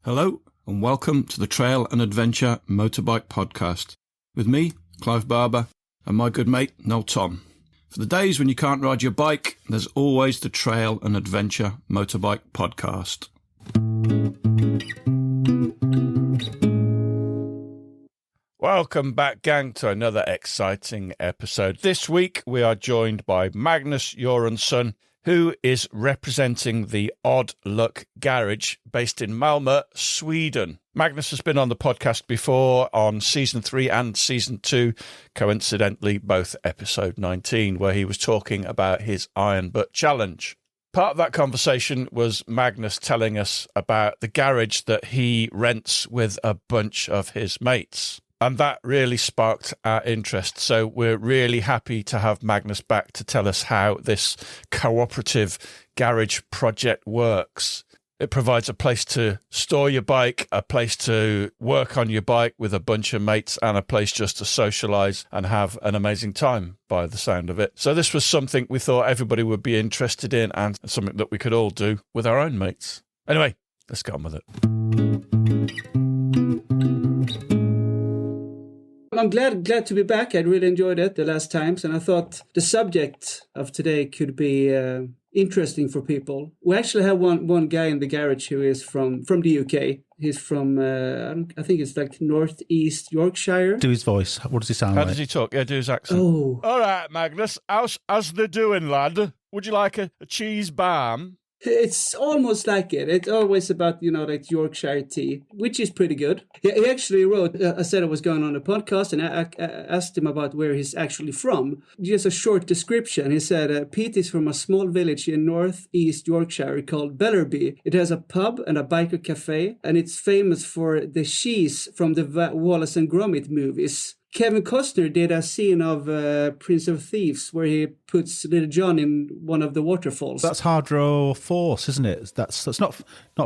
Hello and welcome to the Trail and Adventure Motorbike Podcast with me, Clive Barber, and my good mate, Noel Tom. For the days when you can't ride your bike, there's always the Trail and Adventure Motorbike Podcast. Welcome back, gang, to another exciting episode. This week we are joined by Magnus Göransson, who is representing the Odd Luck Garage based in Malmö, Sweden. Magnus has been on the podcast before on Season 3 and Season 2, coincidentally both episode 19, where he was talking about his Iron Butt Challenge. Part of that conversation was Magnus telling us about the garage that he rents with a bunch of his mates. And that really sparked our interest. So we're really happy to have Magnus back to tell us how this cooperative garage project works. It provides a place to store your bike, a place to work on your bike with a bunch of mates, and a place just to socialise and have an amazing time by the sound of it. So this was something we thought everybody would be interested in and something that we could all do with our own mates. Anyway, let's get on with it. I'm glad to be back. I really enjoyed it the last times, and I thought the subject of today could be interesting for people. We actually have one guy in the garage who is from the UK. He's from, I think it's like northeast Yorkshire. Do his voice. What does he sound like? How does he talk? Yeah, do his accent. Oh. All right, Magnus. How's the doing, lad? Would you like a cheese balm? It's almost like it. It's always about, like Yorkshire tea, which is pretty good. He actually wrote, I said I was going on a podcast, and I asked him about where he's actually from. Just a short description. He said, Pete is from a small village in northeast Yorkshire called Bellerby. It has a pub and a biker cafe, and it's famous for the cheese from the Wallace and Gromit movies. Kevin Costner did a scene of Prince of Thieves where he puts Little John in one of the waterfalls. That's Hardrow Force, isn't it? That's not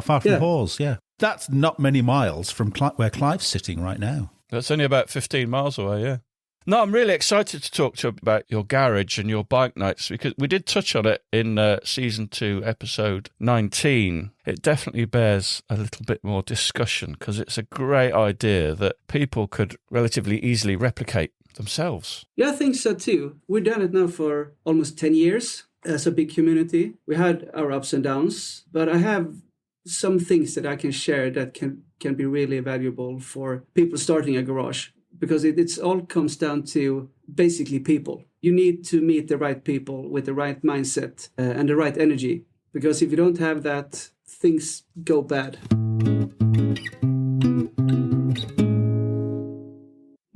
far from Hawes, yeah. That's not many miles from where Clive's sitting right now. That's only about 15 miles away, yeah. No, I'm really excited to talk to you about your garage and your bike nights, because we did touch on it in Season 2, Episode 19. It definitely bears a little bit more discussion, because it's a great idea that people could relatively easily replicate themselves. Yeah, I think so too. We've done it now for almost 10 years as a big community. We had our ups and downs, but I have some things that I can share that can be really valuable for people starting a garage. Because it all comes down to basically people. You need to meet the right people with the right mindset and the right energy. Because if you don't have that, things go bad.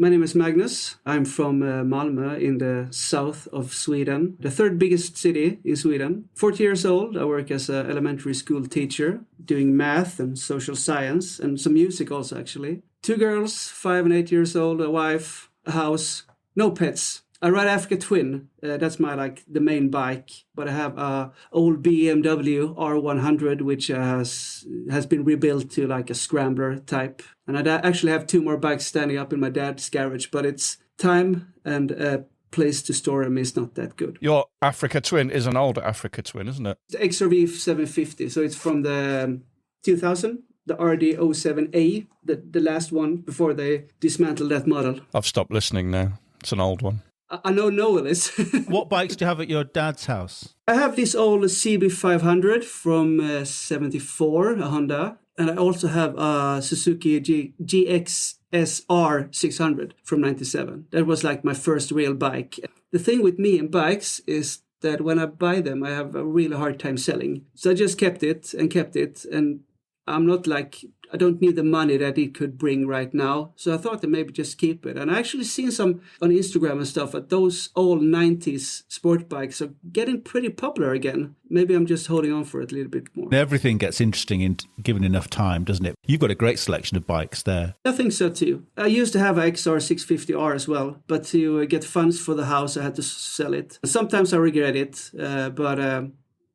My name is Magnus. I'm from Malmö in the south of Sweden, the third biggest city in Sweden. 40 years old, I work as an elementary school teacher, doing math and social science and some music also, actually. 2 girls, 5 and 8 years old, a wife, a house, no pets. I ride Africa Twin. That's my the main bike. But I have a old BMW R100, which has been rebuilt to like a scrambler type. And I actually have 2 more bikes standing up in my dad's garage. But it's time and a place to store them is not that good. Your Africa Twin is an older Africa Twin, isn't it? The XRV 750. So it's from the 2000. The RD07A, the last one before they dismantled that model. I've stopped listening now. It's an old one. I know Noel is. What bikes do you have at your dad's house? I have this old CB500 from 74, a Honda. And I also have a Suzuki GXSR 600 from 97. That was like my first real bike. The thing with me and bikes is that when I buy them, I have a really hard time selling. So I just kept it. And I'm not I don't need the money that it could bring right now. So I thought that maybe just keep it. And I actually seen some on Instagram and stuff that those old 90s sport bikes are getting pretty popular again. Maybe I'm just holding on for it a little bit more. Everything gets interesting in given enough time, doesn't it? You've got a great selection of bikes there. I think so too. I used to have a XR650R as well, but to get funds for the house, I had to sell it. Sometimes I regret it, but I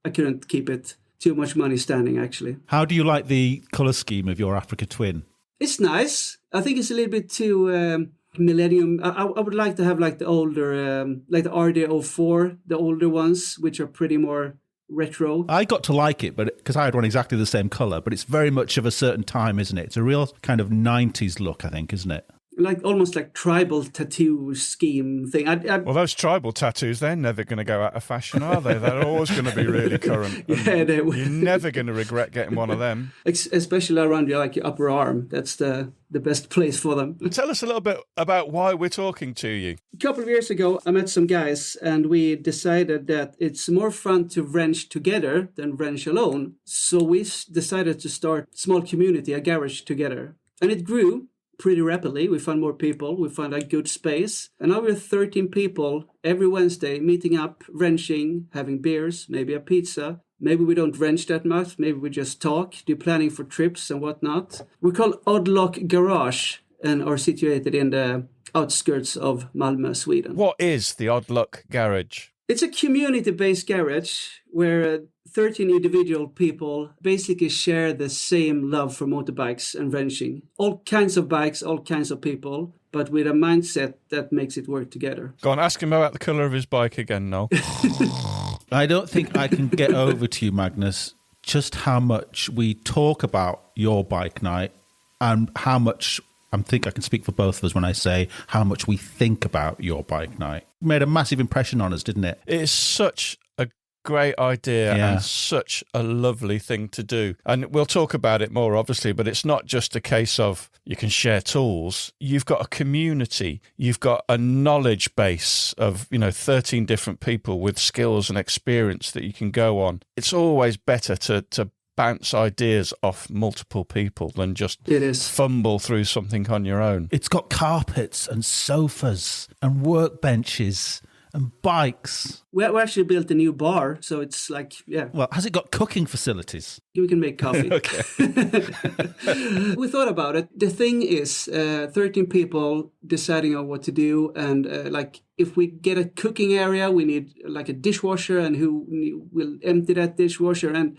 couldn't keep it. Too much money standing, actually. How do you like the colour scheme of your Africa Twin? It's nice. I think it's a little bit too millennium. I would like to have like the older, like the RD04, the older ones, which are pretty more retro. I got to like it, but because I had one exactly the same colour, but it's very much of a certain time, isn't it? It's a real kind of 90s look, I think, isn't it? Like almost like tribal tattoo scheme thing. Well, those tribal tattoos, they're never going to go out of fashion, are they? They're always going to be really current. Yeah, they will. You're never going to regret getting one of them. Especially around your upper arm. That's the best place for them. Tell us a little bit about why we're talking to you. A couple of years ago, I met some guys and we decided that it's more fun to wrench together than wrench alone. So we decided to start a small community, a garage together. And it grew pretty rapidly. We found more people. We found a good space. And now we're 13 people every Wednesday meeting up, wrenching, having beers, maybe a pizza. Maybe we don't wrench that much. Maybe we just talk, do planning for trips and whatnot. We're called Odd Lock Garage and are situated in the outskirts of Malmö, Sweden. What is the Odd Luck Garage? It's a community-based garage where 13 individual people basically share the same love for motorbikes and wrenching. All kinds of bikes, all kinds of people, but with a mindset that makes it work together. Go on, ask him about the colour of his bike again, Noel. I don't think I can get over to you, Magnus, just how much we talk about your bike night and how much, I think I can speak for both of us when I say how much we think about your bike night. It made a massive impression on us, didn't it? It is such a great idea and such a lovely thing to do. And we'll talk about it more, obviously, but it's not just a case of you can share tools. You've got a community. You've got a knowledge base of, 13 different people with skills and experience that you can go on. It's always better to bounce ideas off multiple people than just fumble through something on your own. It's got carpets and sofas and workbenches and bikes. We actually built a new bar, so it's like, Well, has it got cooking facilities? We can make coffee. Okay. We thought about it. The thing is, 13 people deciding on what to do. And if we get a cooking area, we need like a dishwasher and who will empty that dishwasher. And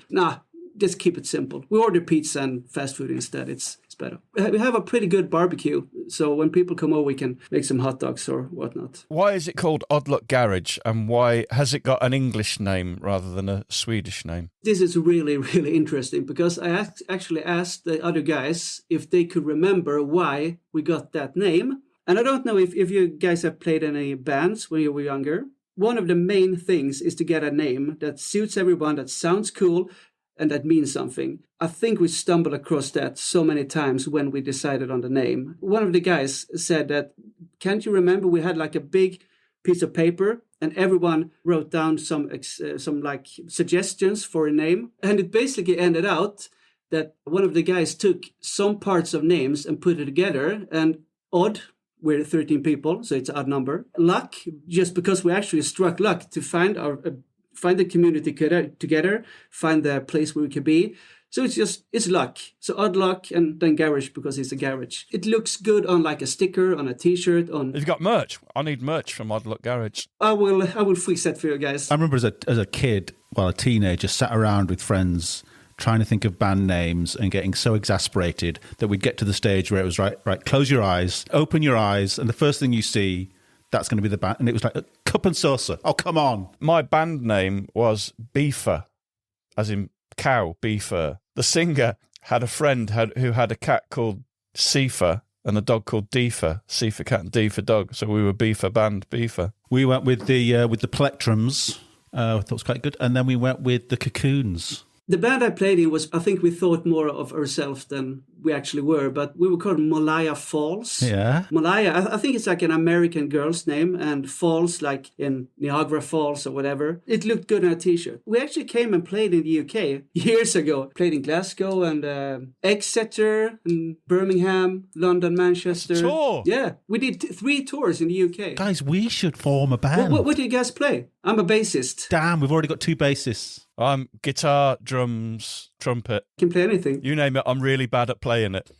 just keep it simple. We order pizza and fast food instead. It's better. We have a pretty good barbecue, so when people come over, we can make some hot dogs or whatnot. Why is it called Odd Luck Garage, and why has it got an English name rather than a Swedish name? This is really, really interesting because I actually asked the other guys if they could remember why we got that name. And I don't know if you guys have played any bands when you were younger. One of the main things is to get a name that suits everyone, that sounds cool, and that means something. I think we stumbled across that so many times when we decided on the name. One of the guys said that, can't you remember we had like a big piece of paper and everyone wrote down some suggestions for a name. And it basically ended out that one of the guys took some parts of names and put it together. And odd, we're 13 people, so it's an odd number. Luck, just because we actually struck luck to find the community together, find the place where we can be. So it's luck. So Odd Luck and then garage because it's a garage. It looks good on like a sticker, on a t-shirt. You've got merch. I need merch from Odd Luck Garage. I will fix that for you guys. I remember as a kid, a teenager, sat around with friends trying to think of band names and getting so exasperated that we'd get to the stage where it was right, close your eyes, open your eyes, and the first thing you see, that's going to be the band. And it was like, Cup and Saucer. Oh, come on. My band name was Beefer, as in cow, Beefer. The singer had a friend who had a cat called Seafer and a dog called Deefer. C for cat and D for dog. So we were Beefer band, Beefer. We went with the Plectrums. I thought it was quite good. And then we went with the Cocoons. The band I played in was, I think we thought more of ourselves than we actually were, but we were called Malaya Falls. Yeah. Malaya, I think it's like an American girl's name, and Falls like in Niagara Falls or whatever. It looked good on a t-shirt. We actually came and played in the UK years ago. Played in Glasgow and Exeter, and Birmingham, London, Manchester. Tour? Yeah, we did 3 tours in the UK. Guys, we should form a band. What do you guys play? I'm a bassist. Damn, we've already got 2 bassists. I'm guitar, drums, trumpet. Can play anything. You name it, I'm really bad at playing it.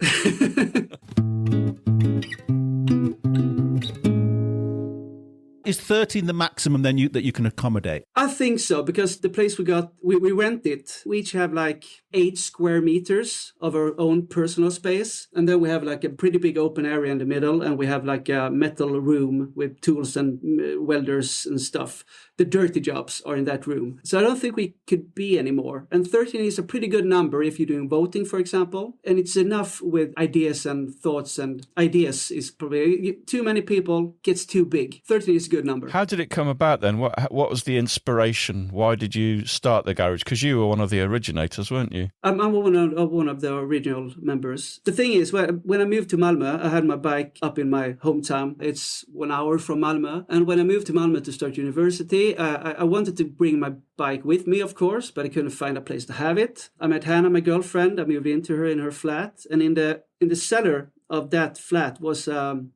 is 13 the maximum then that you can accommodate? I think so, because the place we rent it. We each have like 8 square meters of our own personal space. And then we have like a pretty big open area in the middle. And we have like a metal room with tools and welders and stuff. The dirty jobs are in that room. So I don't think we could be anymore. And 13 is a pretty good number if you're doing voting, for example. And it's enough with ideas and thoughts, and ideas is probably too many people gets too big. 13 is a good number. How did it come about then? What was the inspiration? Why did you start the garage? Because you were one of the originators, weren't you? I'm one of the original members. The thing is, when I moved to Malmö, I had my bike up in my hometown. It's 1 hour from Malmö. And when I moved to Malmö to start university, I wanted to bring my bike with me, of course, but I couldn't find a place to have it. I met Hannah, my girlfriend. I moved into her in her flat. And in the cellar of that flat was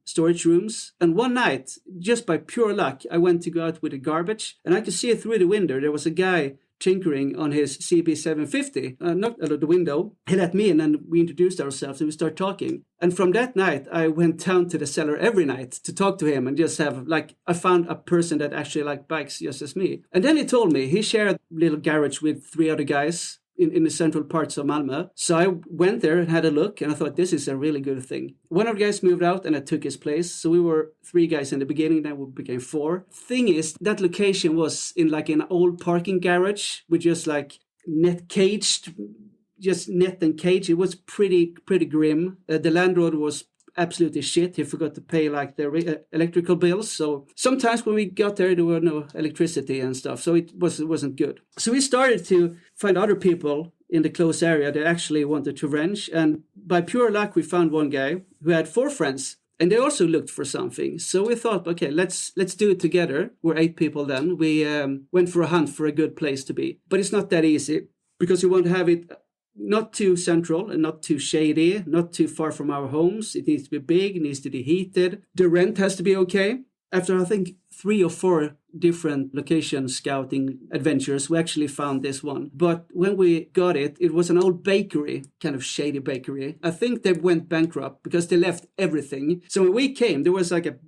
storage rooms. And one night, just by pure luck, I went to go out with the garbage. And I could see through the window, there was a guy tinkering on his CB750. Knocked out of the window. He let me in and we introduced ourselves and we started talking. And from that night, I went down to the cellar every night to talk to him and just have, like, I found a person that actually liked bikes just as me. And then he told me he shared a little garage with 3 other guys in the central parts of Malmö. So I went there and had a look, and I thought, this is a really good thing. One of the guys moved out, and I took his place. So we were 3 guys in the beginning, then we became 4. Thing is, that location was in like an old parking garage with just like net caged, just net and cage. It was pretty grim. The landlord was absolutely shit. He forgot to pay like the electrical bills. So sometimes when we got there were no electricity and stuff. So it wasn't good. So we started to find other people in the close area that actually wanted to wrench. And by pure luck, we found one guy who had 4 friends. And they also looked for something. So we thought, okay, let's do it together. We're 8 people then. We went for a hunt for a good place to be. But it's not that easy because you want to have it not too central and not too shady, not too far from our homes. It needs to be big, it needs to be heated. The rent has to be okay. After, I think, 3 or 4 different location scouting adventures, we actually found this one. But when we got it, it was an old bakery, kind of shady bakery. I think they went bankrupt because they left everything. So when we came, there was like a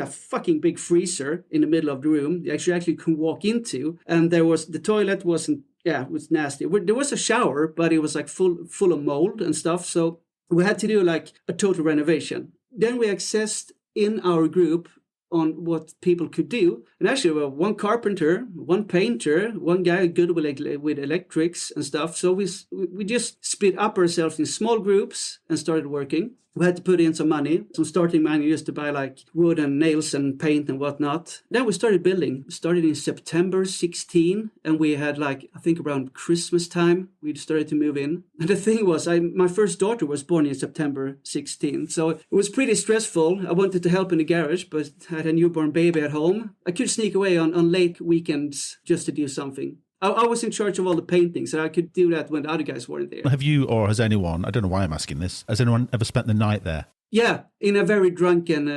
fucking big freezer in the middle of the room. You actually could walk into. And the toilet wasn't, it was nasty. There was a shower, but it was like full of mold and stuff. So we had to do like a total renovation. Then we accessed in our group on what people could do. And actually, we were 1 carpenter, 1 painter, 1 guy good with electrics and stuff. So we just split up ourselves in small groups and started working. We had to put in some money, some starting money just to buy like wood and nails and paint and whatnot. Then we started building. We started in September 16, and we had like, I think around Christmas time, we started to move in. And the thing was, my first daughter was born in September 16. So it was pretty stressful. I wanted to help in the garage, but I had a newborn baby at home. I could sneak away on late weekends just to do something. I was in charge of all the paintings, so I could do that when the other guys weren't there. Have you, or has anyone, I don't know why I'm asking this, has anyone ever spent the night there? Yeah, in a very drunken,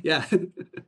yeah.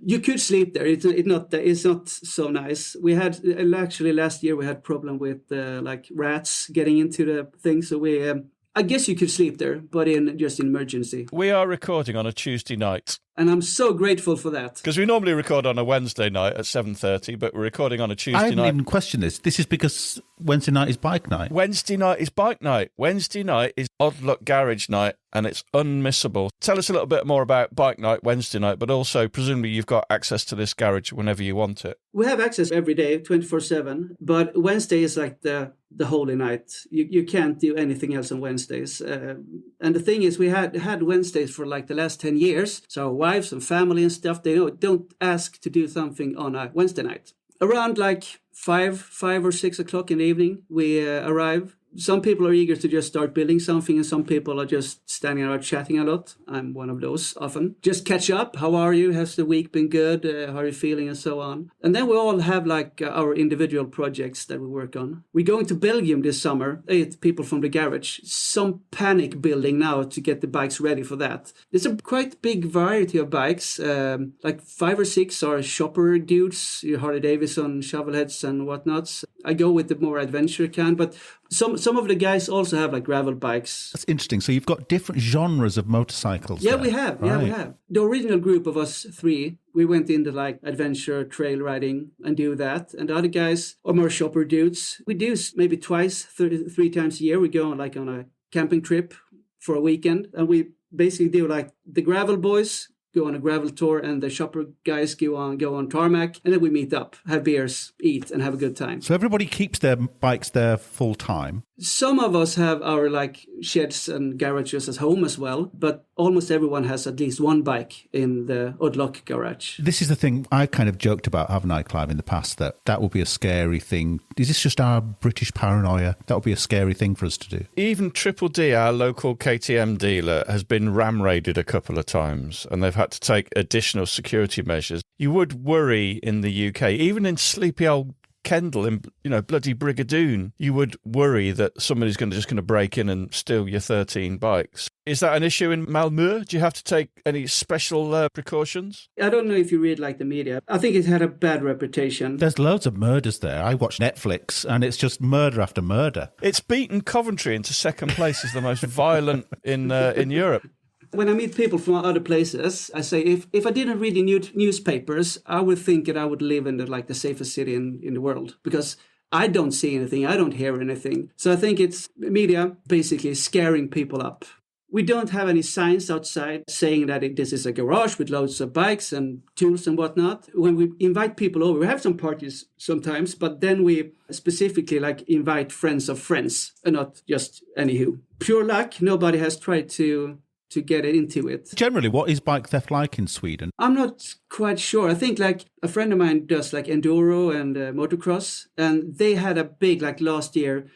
You could sleep there. It's not so nice. We had, actually last year we had problem with like rats getting into the thing, so we... I guess you could sleep there, but just in emergency. We are recording on a Tuesday night. And I'm so grateful for that. Because we normally record on a Wednesday night at 7:30, but we're recording on a Tuesday night. I haven't even questioned this. This is because Wednesday night is bike night. Wednesday night is bike night. Wednesday night is Odd Luck Garage night, and it's unmissable. Tell us a little bit more about bike night Wednesday night, but also presumably you've got access to this garage whenever you want it. We have access every day, 24/7, but Wednesday is like the holy night. You can't do anything else on Wednesdays. And the thing is, we had Wednesdays for like the last 10 years. So our wives and family and stuff, they don't ask to do something on a Wednesday night. Around like 5 or 6 o'clock in the evening, we arrive. Some people are eager to just start building something, and some people are just standing around chatting a lot. I'm one of those often. Just catch up. How are you? Has the week been good? How are you feeling? And so on. And then we all have like our individual projects that we work on. We're going to Belgium this summer. 8 people from the garage. Some panic building now to get the bikes ready for that. There's a quite big variety of bikes. Like 5 or 6 are shopper dudes, Harley Davidson, shovelheads and whatnots. I go with the more adventure kind, but some of the guys also have like gravel bikes. That's interesting. So you've got different genres of motorcycles. Yeah, there. we have. Right. Yeah, we have. The original group of us 3, We went into like adventure trail riding and do that. And the other guys are more shopper dudes. We do maybe twice, 3 times a year. We go like on a camping trip for a weekend. And we basically do like the gravel boys go on a gravel tour and the shopper guys go on tarmac, and then we meet up, have beers, eat, and have a good time. So everybody keeps their bikes there full time? Some of us have our like sheds and garages at home as well, but almost everyone has at least one bike in the Oddlock garage. This is the thing I kind of joked about, haven't I, Clive, in the past, that would be a scary thing. Is this just our British paranoia? That would be a scary thing for us to do. Even Triple D, our local KTM dealer, has been ram raided a couple of times, and they've had to take additional security measures. You would worry in the UK, even in sleepy old Kendal in bloody Brigadoon, you would worry that somebody's just going to break in and steal your 13 bikes. Is that an issue in Malmö? Do you have to take any special precautions? I don't know if you read like the media. I think it had a bad reputation. There's loads of murders there. I watch Netflix and it's just murder after murder. It's beaten Coventry into second place as the most violent in Europe. When I meet people from other places, I say, if I didn't read the newspapers, I would think that I would live in the safest city in the world, because I don't see anything, I don't hear anything. So I think it's media basically scaring people up. We don't have any signs outside saying that this is a garage with loads of bikes and tools and whatnot. When we invite people over, we have some parties sometimes, but then we specifically like invite friends of friends and not just anywho. Pure luck, nobody has tried to get into it. Generally, what is bike theft like in Sweden? I'm not quite sure. I think like a friend of mine does like enduro and motocross, and they had a big, like last year,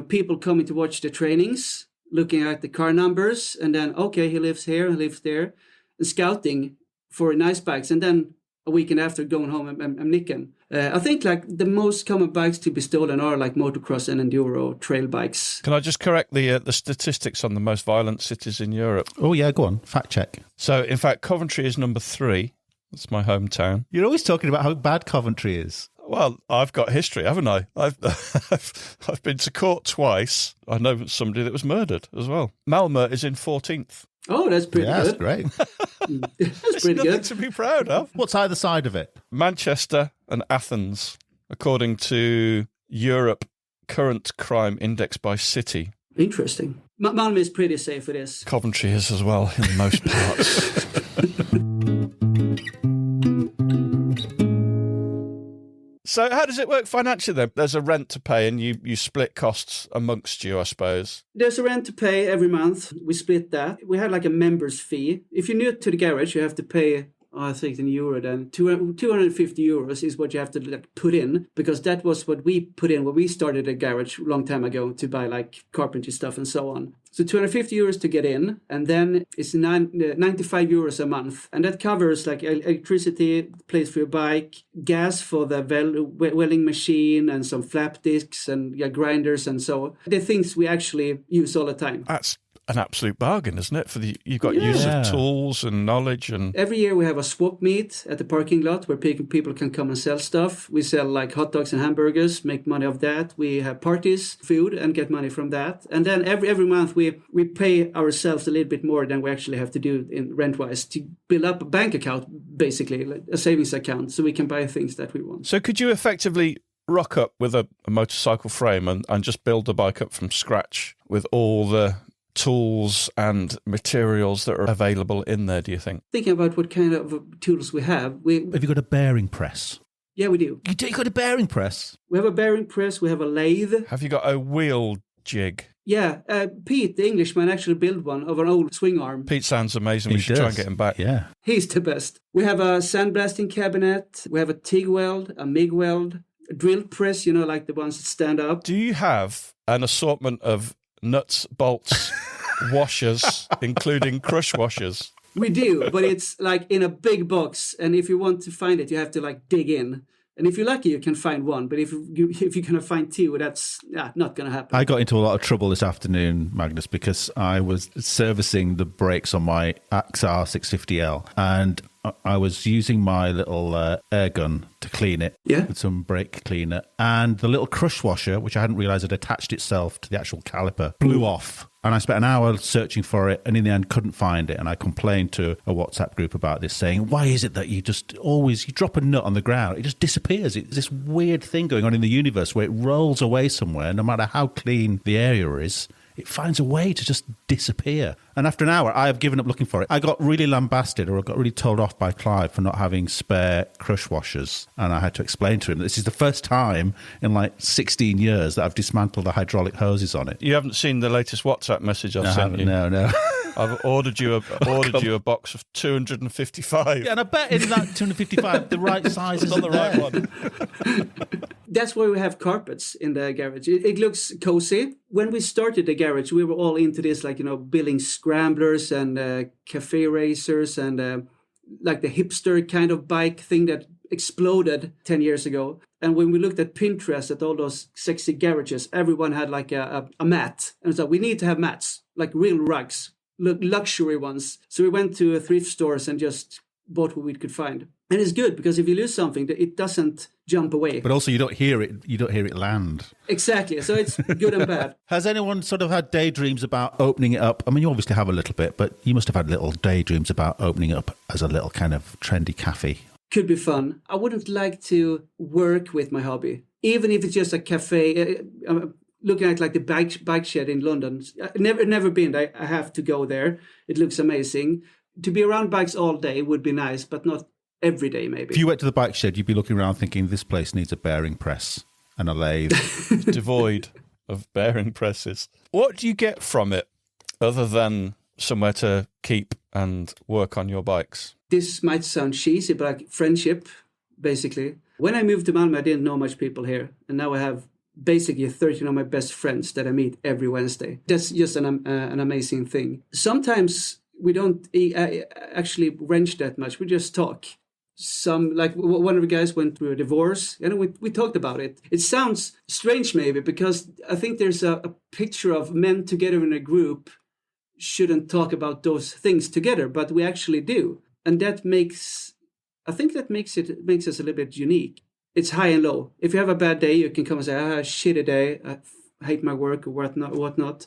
people coming to watch the trainings, looking at the car numbers, and then, okay, he lives here, he lives there, and scouting for nice bikes, and then a weekend after going home and nicking. I think like the most common bikes to be stolen are like motocross and enduro trail bikes. Can I just correct the statistics on the most violent cities in Europe? Oh yeah, go on, fact check. So in fact, Coventry is number 3. That's my hometown. You're always talking about how bad Coventry is. Well, I've got history, haven't I? I've been to court twice. I know somebody that was murdered as well. Malmö is in 14th. Oh, that's pretty good. That's great. That's pretty Nothing good. to be proud of. What's either side of it? Manchester and Athens, according to Europe Current Crime Index by City. Interesting. Malmö is pretty safe, it is. Coventry is as well in most parts. So how does it work financially then? There's a rent to pay and you split costs amongst you, I suppose. There's a rent to pay every month. We split that. We have like a member's fee. If you're new to the garage, you have to pay, I think in euro then, 250 euros is what you have to put in, because that was what we put in when we started a garage a long time ago to buy like carpentry stuff and so on. So 250 euros to get in, and then it's 95 euros a month. And that covers like electricity, place for your bike, gas for the welding machine, and some flap discs and grinders and so on. The things we actually use all the time. That's an absolute bargain, isn't it? You've got use of tools and knowledge. And every year we have a swap meet at the parking lot where people can come and sell stuff. We sell like hot dogs and hamburgers, make money off that. We have parties, food, and get money from that. And then every month we pay ourselves a little bit more than we actually have to do in rent-wise to build up a bank account, basically, like a savings account, so we can buy things that we want. So could you effectively rock up with a motorcycle frame and just build the bike up from scratch with all the tools and materials that are available in there, do you think? Thinking about what kind of tools we have. Have you got a bearing press? Yeah, we do. You got a bearing press? We have a bearing press, we have a lathe. Have you got a wheel jig? Yeah, Pete, the Englishman, actually built one of an old swing arm. Pete sounds amazing. We should try and get him back. Yeah. He's the best. We have a sandblasting cabinet. We have a TIG weld, a MIG weld, a drill press, like the ones that stand up. Do you have an assortment of nuts, bolts, washers, including crush washers? We do, but it's like in a big box, and if you want to find it, you have to like dig in. And if you're lucky, you can find one. But if you're going to find two, that's not going to happen. I got into a lot of trouble this afternoon, Magnus, because I was servicing the brakes on my XR 650L, and I was using my little air gun to clean it with some brake cleaner. And the little crush washer, which I hadn't realised had attached itself to the actual caliper, blew off. And I spent an hour searching for it and in the end couldn't find it. And I complained to a WhatsApp group about this, saying, why is it that you drop a nut on the ground, it just disappears? It's this weird thing going on in the universe where it rolls away somewhere, no matter how clean the area is. It finds a way to just disappear. And after an hour, I have given up looking for it. I got really lambasted, or I got really told off by Clive for not having spare crush washers. And I had to explain to him that this is the first time in like 16 years that I've dismantled the hydraulic hoses on it. You haven't seen the latest WhatsApp message I've sent you? No. I've ordered you a box of 255. Yeah, and I bet in that 255, the right size is not the right one. That's why we have carpets in the garage. It looks cozy. When we started the garage, we were all into this, like, building scramblers and cafe racers and like the hipster kind of bike thing that exploded 10 years ago. And when we looked at Pinterest at all those sexy garages, everyone had like a mat. And so we need to have mats, like real rugs, luxury ones. So we went to thrift stores and just bought what we could find. And it's good because if you lose something, it doesn't jump away. But also you don't hear it land. Exactly. So it's good and bad. Has anyone sort of had daydreams about opening it up? I mean, you obviously have a little bit, but you must have had little daydreams about opening it up as a little kind of trendy cafe. Could be fun. I wouldn't like to work with my hobby, even if it's just a cafe. Looking at like the bike shed in London. Never been. I have to go there. It looks amazing. To be around bikes all day would be nice, but not every day, maybe. If you went to the bike shed, you'd be looking around thinking, this place needs a bearing press and a lathe. Devoid of bearing presses. What do you get from it other than somewhere to keep and work on your bikes? This might sound cheesy, but like friendship, basically. When I moved to Malmö, I didn't know much people here. And now I have basically 13 of my best friends that I meet every Wednesday. That's just an amazing thing. Sometimes we don't actually wrench that much. We just talk. Like one of the guys went through a divorce, and we talked about it. It sounds strange maybe, because I think there's a picture of men together in a group shouldn't talk about those things together, but we actually do. And that makes us a little bit unique. It's high and low. If you have a bad day, you can come and say, shitty day, I hate my work or whatnot.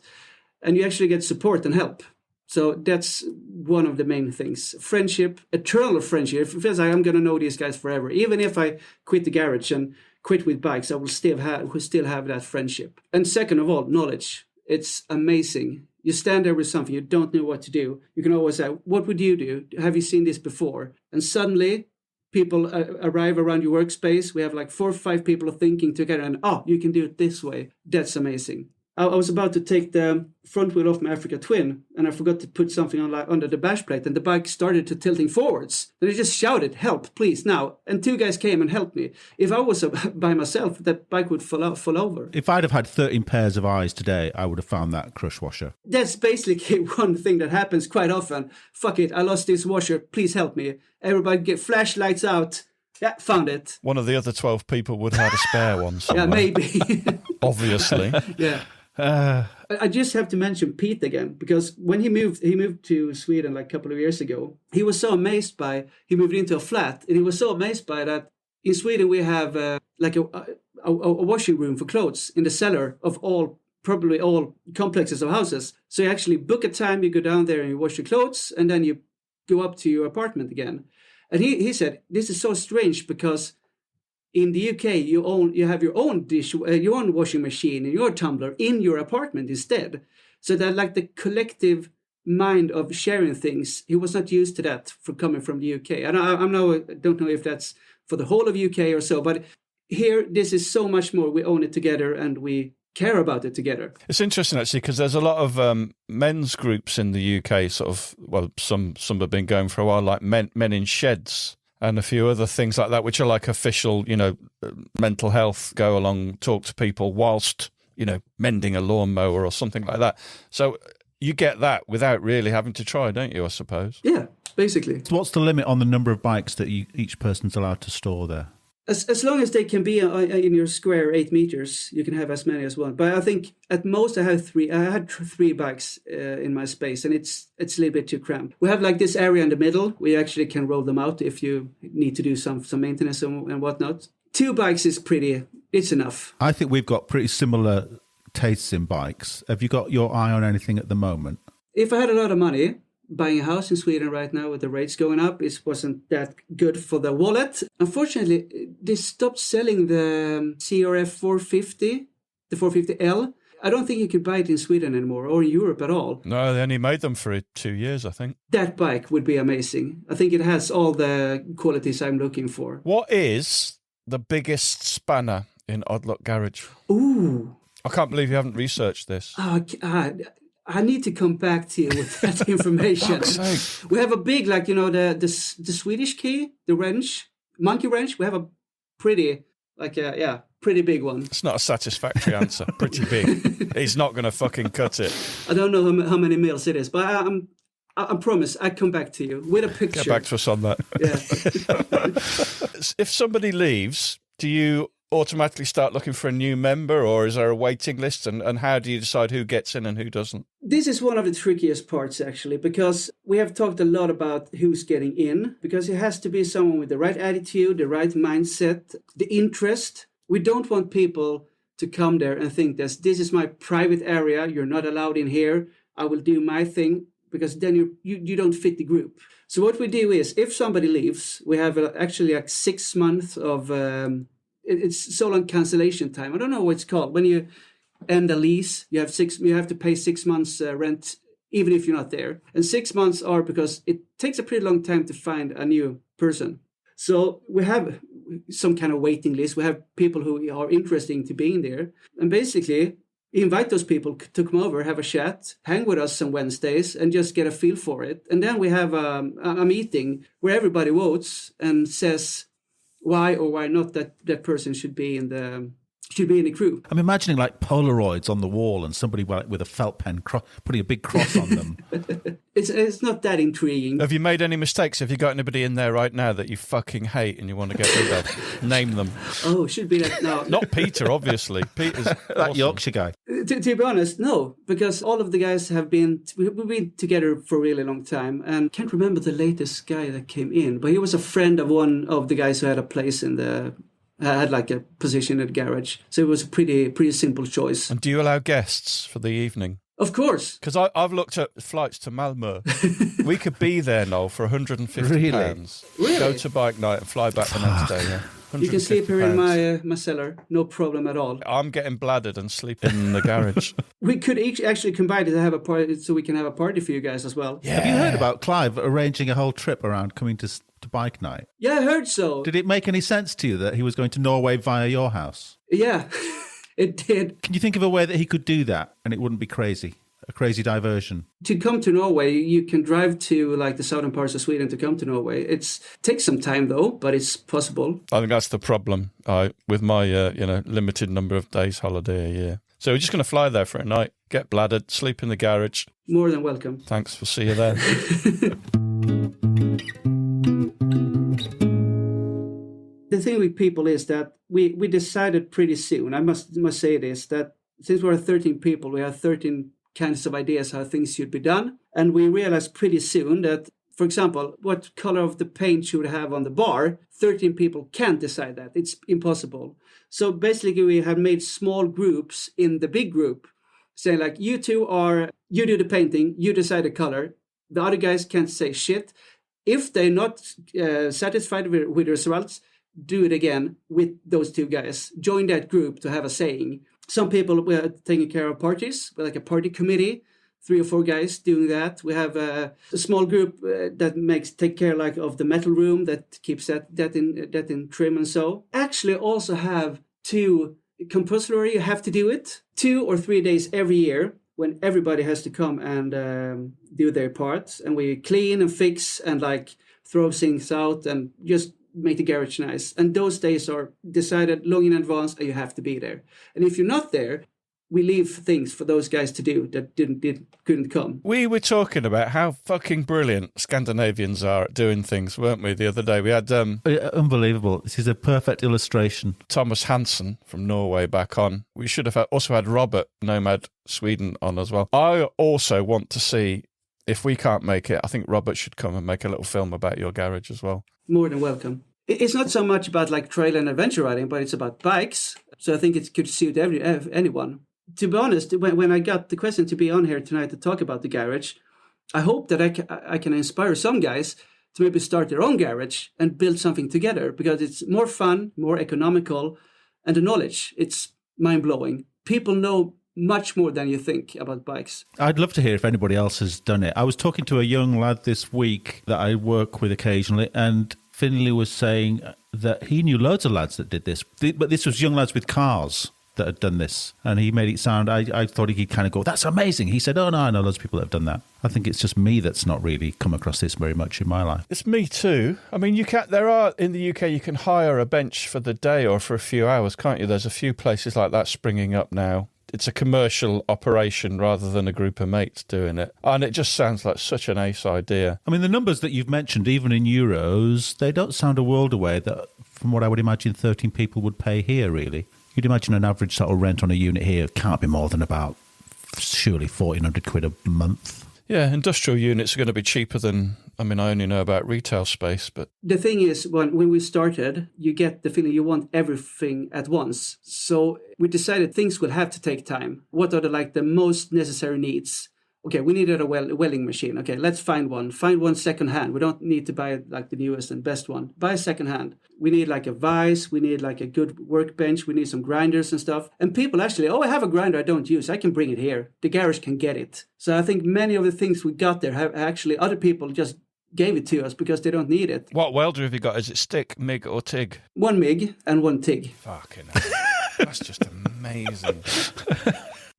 And you actually get support and help. So that's one of the main things. Friendship, eternal friendship. It feels like I'm going to know these guys forever. Even if I quit the garage and quit with bikes, I will still have that friendship. And second of all, knowledge. It's amazing. You stand there with something, you don't know what to do. You can always say, what would you do? Have you seen this before? And suddenly people arrive around your workspace. We have like 4 or 5 people thinking together and, you can do it this way. That's amazing. I was about to take the front wheel off my Africa Twin, and I forgot to put something under the bash plate, and the bike started to tilting forwards. Then I just shouted, help, please, now. And 2 guys came and helped me. If I was by myself, that bike would fall over. If I'd have had 13 pairs of eyes today, I would have found that crush washer. That's basically one thing that happens quite often. Fuck it, I lost this washer, please help me. Everybody get flashlights out. Yeah, found it. One of the other 12 people would have had a spare one somewhere. Yeah, maybe. Obviously. Yeah. I just have to mention Pete again, because when he moved to Sweden like a couple of years ago, he was so amazed he moved into a flat, and he was so amazed by that. In Sweden, we have like a washing room for clothes in the cellar of probably all complexes of houses. So you actually book a time, you go down there and you wash your clothes, and then you go up to your apartment again. And he said, this is so strange because in the UK, you have your own your own washing machine and your tumbler in your apartment instead. So that like the collective mind of sharing things, he was not used to that coming from the UK. And I don't know if that's for the whole of UK or so, but here this is so much more. We own it together and we care about it together. It's interesting actually, because there's a lot of men's groups in the UK. Sort of, well, some have been going for a while, like men in sheds. And a few other things like that, which are like official, mental health, go along, talk to people whilst, mending a lawnmower or something like that. So you get that without really having to try, don't you, I suppose? Yeah, basically. So what's the limit on the number of bikes that each person's allowed to store there? As long as they can be in your square 8 meters, you can have as many as one. But I think at most I had 3. I had 3 bikes in my space, and it's a little bit too cramped. We have like this area in the middle where you actually can roll them out if you need to do some maintenance and whatnot. 2 bikes is it's enough. I think we've got pretty similar tastes in bikes. Have you got your eye on anything at the moment? If I had a lot of money, buying a house in Sweden right now with the rates going up, it wasn't that good for the wallet. Unfortunately, they stopped selling the CRF 450, the 450L. I don't think you could buy it in Sweden anymore or in Europe at all. No, they only made them for 2 years, I think. That bike would be amazing. I think it has all the qualities I'm looking for. What is the biggest spanner in Oddluck Garage? Ooh. I can't believe you haven't researched this. Oh, God. I need to come back to you with that information. We have a big, the Swedish key, the wrench, monkey wrench. We have a pretty, pretty big one. It's not a satisfactory answer. Pretty big. He's not going to fucking cut it. I don't know how many mils it is, but I promise I come back to you with a picture. Get back to us on that. Yeah. If somebody leaves, do you automatically start looking for a new member, or is there a waiting list, and how do you decide who gets in and who doesn't? This is one of the trickiest parts, actually, because we have talked a lot about who's getting in, because it has to be someone with the right attitude, the right mindset, the interest. We don't want people to come there and think that this is my private area, you're not allowed in here, I will do my thing, because then you don't fit the group. So what we do is, if somebody leaves, we have actually 6 months of it's so long cancellation time. I don't know what it's called. When you end a lease, you have to pay 6 months rent, even if you're not there. And 6 months are because it takes a pretty long time to find a new person. So we have some kind of waiting list. We have people who are interesting to being there. And basically, invite those people to come over, have a chat, hang with us on Wednesdays, and just get a feel for it. And then we have a meeting where everybody votes and says why or why not that person should be in the crew. I'm imagining like Polaroids on the wall and somebody with a felt pen putting a big cross on them. It's not that intriguing. Have you made any mistakes? Have you got anybody in there right now that you fucking hate and you want to get rid of? Name them. Oh, should be that now. Not Peter, obviously. Peter's that awesome. Yorkshire guy. To be honest, no, because all of the guys we've been together for a really long time, and can't remember the latest guy that came in, but he was a friend of one of the guys who had a place in the. Had like a position at the garage, so it was a pretty simple choice. And do you allow guests for the evening? Of course. Because I've looked at flights to Malmö. We could be there, Noel, for £150. Really? Go to bike night and fly back the next day, yeah. You can sleep here in my cellar, no problem at all. I'm getting bladdered and sleeping in the garage. We could actually combine it to have a party, so we can have a party for you guys as well. Yeah. Have you heard about Clive arranging a whole trip around coming to bike night? Yeah, I heard so. Did it make any sense to you that he was going to Norway via your house? Yeah, it did. Can you think of a way that he could do that and it wouldn't be crazy? A crazy diversion? To come to Norway, you can drive to like the southern parts of Sweden to come to Norway. It takes some time though, but it's possible. I think that's the problem with my limited number of days holiday a year. So we're just going to fly there for a night, get bladdered, sleep in the garage. More than welcome. Thanks. We'll see you there. The thing with people is that we decided pretty soon, I must say this, that since we're 13 people, we have 13 kinds of ideas how things should be done. And we realized pretty soon that, for example, what color of the paint should we have on the bar, 13 people can't decide that. It's impossible. So basically we have made small groups in the big group, saying like, you do the painting, you decide the color. The other guys can't say shit. If they're not satisfied with the results, do it again with those two guys. Join that group to have a saying. Some people were taking care of parties, like a party committee, 3 or 4 guys doing that. We have a small group that take care like of the metal room, that keeps that in trim and so. Actually also have 2 compulsory, you have to do it 2 or 3 days every year when everybody has to come and do their part. And we clean and fix and like throw things out and just make the garage nice. And those days are decided long in advance and you have to be there. And if you're not there, we leave things for those guys to do that couldn't come. We were talking about how fucking brilliant Scandinavians are at doing things, weren't we, the other day? We had... Unbelievable. This is a perfect illustration. Thomas Hansen from Norway back on. We should have also had Robert, Nomad Sweden, on as well. I also want to see, if we can't make it, I think Robert should come and make a little film about your garage as well. More than welcome. It's not so much about like trail and adventure riding, but it's about bikes. So I think it could suit anyone. to be honest, when I got the question to be on here tonight to talk about the garage, I hope that I can inspire some guys to maybe start their own garage and build something together, because it's more fun, more economical, and the knowledge, it's mind-blowing. People know much more than you think about bikes. I'd love to hear if anybody else has done it. I was talking to a young lad this week that I work with occasionally, and Finley was saying that he knew loads of lads that did this, but this was young lads with cars that had done this, and he made it sound, I thought he'd kind of go, that's amazing. He said, oh no, I know loads of people that have done that. I think it's just me that's not really come across this very much in my life. It's me too. I mean, there are, in the UK, you can hire a bench for the day or for a few hours, can't you? There's a few places like that springing up now. It's a commercial operation rather than a group of mates doing it. And it just sounds like such an ace idea. I mean, the numbers that you've mentioned, even in euros, they don't sound a world away that, from what I would imagine 13 people would pay here, really. You'd imagine an average sort of rent on a unit here can't be more than about, surely, 1,400 quid a month. Yeah, industrial units are going to be cheaper than, I mean, I only know about retail space, but... The thing is, when we started, you get the feeling you want everything at once. So we decided things will have to take time. What are the most necessary needs? Okay, we needed a welding machine. Okay, let's find one. Find one secondhand. We don't need to buy the newest and best one. Buy secondhand. We need a vise. We need a good workbench. We need some grinders and stuff. And people actually, I have a grinder I don't use. I can bring it here. The garage can get it. So I think many of the things we got there have actually other people just gave it to us because they don't need it. What welder have you got? Is it stick, MIG or TIG? One MIG and one TIG. Fucking hell. That's just amazing.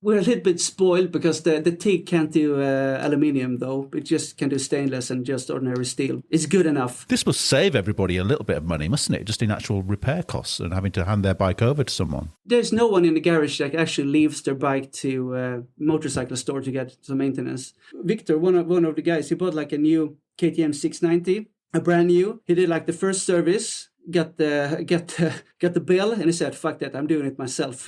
We're a little bit spoiled because the TIG can't do aluminium, though. It just can do stainless and just ordinary steel. It's good enough. This must save everybody a little bit of money, mustn't it? Just in actual repair costs and having to hand their bike over to someone. There's no one in the garage that actually leaves their bike to a motorcycle store to get some maintenance. Victor, one of the guys, he bought a new KTM 690, a brand new. He did the first service, got the bill, and he said, fuck that, I'm doing it myself.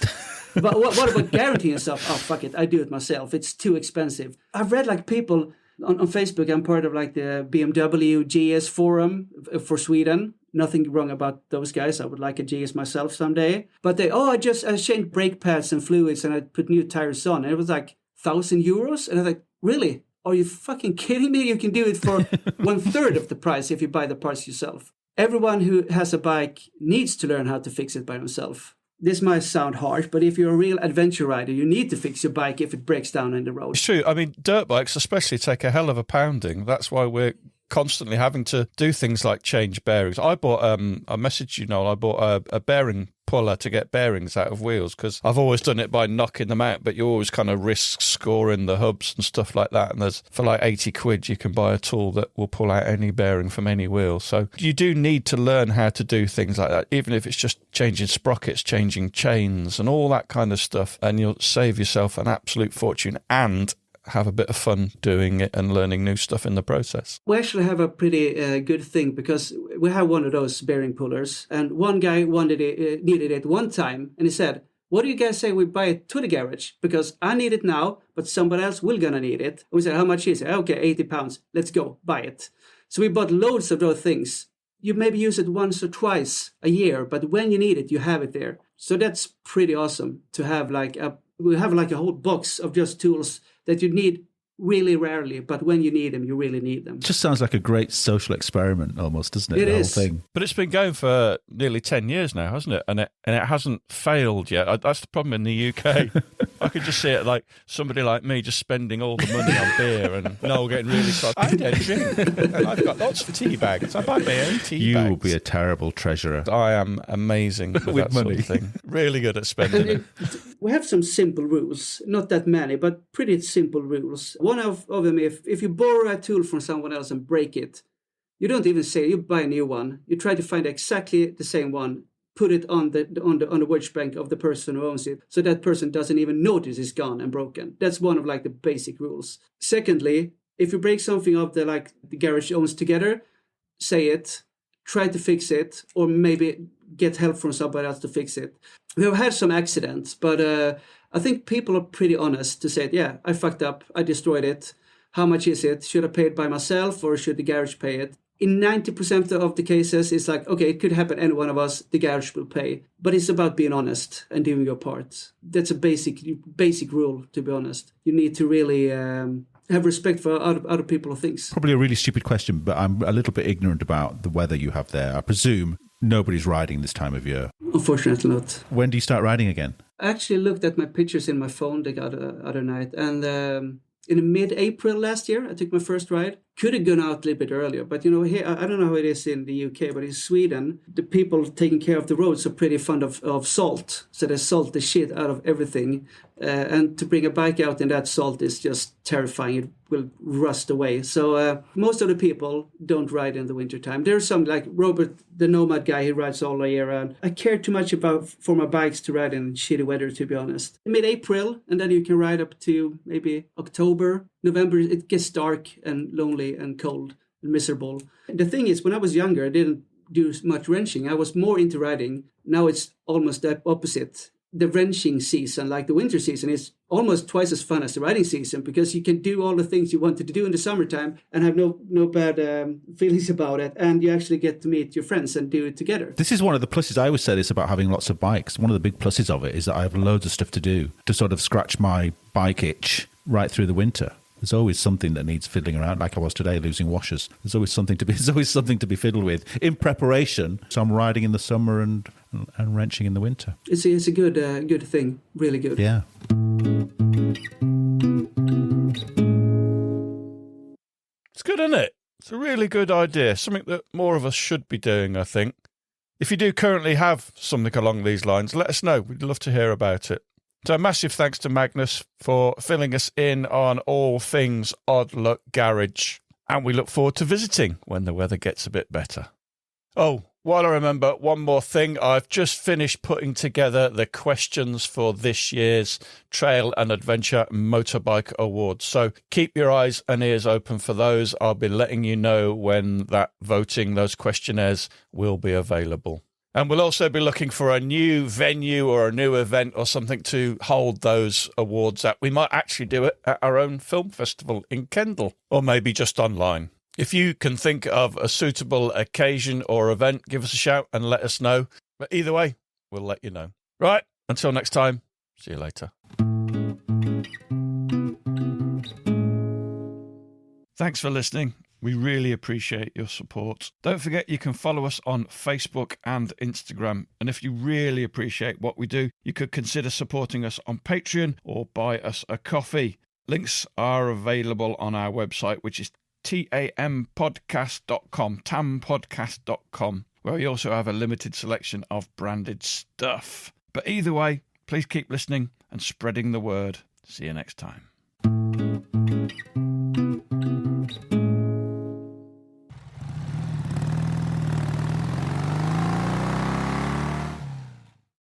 But what about guaranteeing stuff? Oh, fuck it, I do it myself. It's too expensive. I've read people on Facebook. I'm part of the BMW GS forum for Sweden. Nothing wrong about those guys. I would like a GS myself someday. But I changed brake pads and fluids and I put new tires on. And it was €1,000. And I was really? Are you fucking kidding me? You can do it for 1/3 of the price if you buy the parts yourself. Everyone who has a bike needs to learn how to fix it by themselves. This might sound harsh, but if you're a real adventure rider, you need to fix your bike if it breaks down on the road. It's true. I mean, dirt bikes especially take a hell of a pounding. That's why we're constantly having to do things like change bearings. I bought, I messaged you, Noel, I bought a bearing puller to get bearings out of wheels because I've always done it by knocking them out, but you always kind of risk scoring the hubs and stuff like that. And there's, for 80 quid, you can buy a tool that will pull out any bearing from any wheel. So you do need to learn how to do things like that, even if it's just changing sprockets, changing chains and all that kind of stuff. And you'll save yourself an absolute fortune and have a bit of fun doing it and learning new stuff in the process. We actually have a pretty good thing because we have one of those bearing pullers and one guy needed it one time and he said, what do you guys say we buy it to the garage? Because I need it now, but somebody else will gonna need it. We said, how much is it? Okay, £80. Let's go, buy it. So we bought loads of those things. You maybe use it once or twice a year, but when you need it, you have it there. So that's pretty awesome to have we have a whole box of just tools that you need really rarely, but when you need them, you really need them. It just sounds like a great social experiment almost, doesn't it? It the is. Whole thing. But it's been going for nearly 10 years now, hasn't it? And it hasn't failed yet. That's the problem in the UK. I could just see it somebody like me just spending all the money on beer and Noel getting really excited. I don't drink. I've got lots of tea bags. I buy my own tea bags. You will be a terrible treasurer. I am amazing with that money. sort of thing. Really good at spending it. We have some simple rules, not that many, but pretty simple rules. One of them, if you borrow a tool from someone else and break it, you don't even say you buy a new one. You try to find exactly the same one, put it on the workbench of the person who owns it, so that person doesn't even notice it's gone and broken. That's one of the basic rules. Secondly, if you break something of the garage owns together, say it, try to fix it, or maybe get help from somebody else to fix it. We have had some accidents, but I think people are pretty honest to say, I fucked up, I destroyed it. How much is it? Should I pay it by myself or should the garage pay it? In 90% of the cases, it's like, okay, it could happen any one of us, the garage will pay. But it's about being honest and doing your part. That's a basic rule, to be honest. You need to really have respect for other people or things. Probably a really stupid question, but I'm a little bit ignorant about the weather you have there. I presume nobody's riding this time of year. Unfortunately not. When do you start riding again? I actually looked at my pictures in my phone the other night, and in mid-April last year, I took my first ride. Could have gone out a little bit earlier, but here, I don't know how it is in the UK, but in Sweden, the people taking care of the roads are pretty fond of salt. So they salt the shit out of everything. And to bring a bike out in that salt is just terrifying. It will rust away. So most of the people don't ride in the wintertime. There's some, like Robert, the nomad guy, he rides all year round. I care too much for my bikes to ride in shitty weather, to be honest. Mid-April, and then you can ride up to maybe October. November, it gets dark and lonely and cold and miserable. The thing is, when I was younger, I didn't do much wrenching. I was more into riding. Now it's almost the opposite. The wrenching season, like the winter season, is almost twice as fun as the riding season because you can do all the things you wanted to do in the summertime and have no bad feelings about it. And you actually get to meet your friends and do it together. This is one of the pluses. I always say this about having lots of bikes. One of the big pluses of it is that I have loads of stuff to do to sort of scratch my bike itch right through the winter. There's always something that needs fiddling around, like I was today, losing washers. There's always something to be fiddled with in preparation. So I'm riding in the summer and wrenching in the winter. It's a good thing, really good. Yeah. It's good, isn't it? It's a really good idea. Something that more of us should be doing, I think. If you do currently have something along these lines, let us know. We'd love to hear about it. So massive thanks to Magnus for filling us in on all things Odd Luck Garage. And we look forward to visiting when the weather gets a bit better. Oh, while I remember, one more thing. I've just finished putting together the questions for this year's Trail and Adventure Motorbike Awards. So keep your eyes and ears open for those. I'll be letting you know when that voting, those questionnaires will be available. And we'll also be looking for a new venue or a new event or something to hold those awards at. We might actually do it at our own film festival in Kendal, or maybe just online. If you can think of a suitable occasion or event, give us a shout and let us know. But either way, we'll let you know. Right, until next time, see you later. Thanks for listening. We really appreciate your support. Don't forget you can follow us on Facebook and Instagram. And if you really appreciate what we do, you could consider supporting us on Patreon or buy us a coffee. Links are available on our website, which is tampodcast.com, tampodcast.com, where we also have a limited selection of branded stuff. But either way, please keep listening and spreading the word. See you next time.